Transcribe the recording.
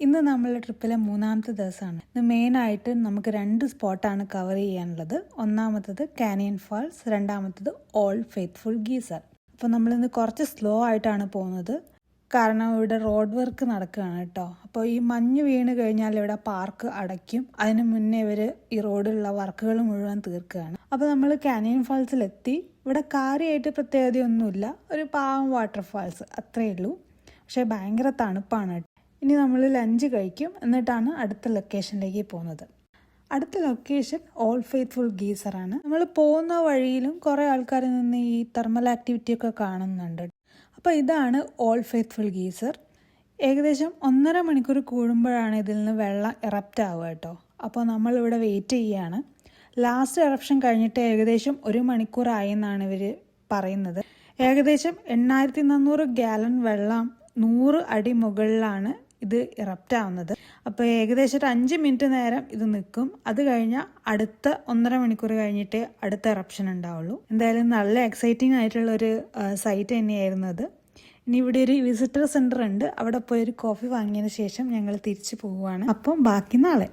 ഇന്ന് നമ്മളുടെ ട്രിപ്പിലെ മൂന്നാമത്തെ ദിവസമാണ്. ഇന്ന് മെയിനായിട്ട് നമുക്ക് 2 സ്പോട്ടാണ് കവർ ചെയ്യാനുള്ളത്. ഒന്നാമത്തത് കാനിയൻ ഫാൾസ്, രണ്ടാമത്തത് ഓൾഡ് ഫെയ്ത്ത്ഫുൾ ഗീസർ. അപ്പോൾ നമ്മളിന്ന് കുറച്ച് സ്ലോ ആയിട്ടാണ് പോകുന്നത്, കാരണം ഇവിടെ റോഡ് വർക്ക് നടക്കുകയാണ് കേട്ടോ. അപ്പോൾ ഈ മഞ്ഞ് വീണ് കഴിഞ്ഞാൽ ഇവിടെ പാർക്ക് അടയ്ക്കും. അതിന് മുന്നേ ഇവർ ഈ റോഡിലുള്ള വർക്കുകൾ മുഴുവൻ തീർക്കുകയാണ്. അപ്പോൾ നമ്മൾ കാനിയൻ ഫാൾസിലെത്തി. ഇവിടെ കാര്യമായിട്ട് പ്രത്യേകതയൊന്നുമില്ല, ഒരു പാവം വാട്ടർഫാൾസ് അത്രയേ ഉള്ളൂ. പക്ഷേ ഭയങ്കര തണുപ്പാണ് കേട്ടോ. ഇനി നമ്മൾ ലഞ്ച് കഴിക്കും, എന്നിട്ടാണ് അടുത്ത ലൊക്കേഷനിലേക്ക് പോകുന്നത്. അടുത്ത ലൊക്കേഷൻ ഓൾഡ് ഫെയ്ത്ത്ഫുൾ ഗീസറാണ്. നമ്മൾ പോകുന്ന വഴിയിലും കുറേ ആൾക്കാർ നിന്ന് ഈ തെർമൽ ആക്ടിവിറ്റിയൊക്കെ കാണുന്നുണ്ട്. അപ്പോൾ ഇതാണ് ഓൾഡ് ഫെയ്ത്ത്ഫുൾ ഗീസർ. ഏകദേശം 1.5 മണിക്കൂർ കൂടുമ്പോഴാണ് ഇതിൽ നിന്ന് വെള്ളം എറപ്റ്റ് ആവുക കേട്ടോ. അപ്പോൾ നമ്മളിവിടെ വെയിറ്റ് ചെയ്യുകയാണ്. ലാസ്റ്റ് എറപ്ഷൻ കഴിഞ്ഞിട്ട് ഏകദേശം 1 മണിക്കൂറായി എന്നാണ് ഇവർ പറയുന്നത്. ഏകദേശം 8400 ഗാലൺ വെള്ളം 100 അടി മുകളിലാണ് ഇത് ഇറപ്റ്റ് ആവുന്നത്. അപ്പോൾ ഏകദേശം ഒരു 5 മിനിറ്റ് നേരം ഇത് നിൽക്കും. അത് കഴിഞ്ഞാൽ അടുത്ത 1.5 മണിക്കൂർ കഴിഞ്ഞിട്ടേ അടുത്ത എറപ്ഷൻ ഉണ്ടാവുള്ളൂ. എന്തായാലും നല്ല എക്സൈറ്റിംഗ് ആയിട്ടുള്ളൊരു സൈറ്റ് തന്നെയായിരുന്നു അത്. ഇനി ഇവിടെ ഒരു വിസിറ്റർ സെൻറ്റർ ഉണ്ട്, അവിടെ പോയി ഒരു കോഫി വാങ്ങിയതിന് ശേഷം ഞങ്ങൾ തിരിച്ചു പോവുകയാണ്. അപ്പം ബാക്കി നാളെ.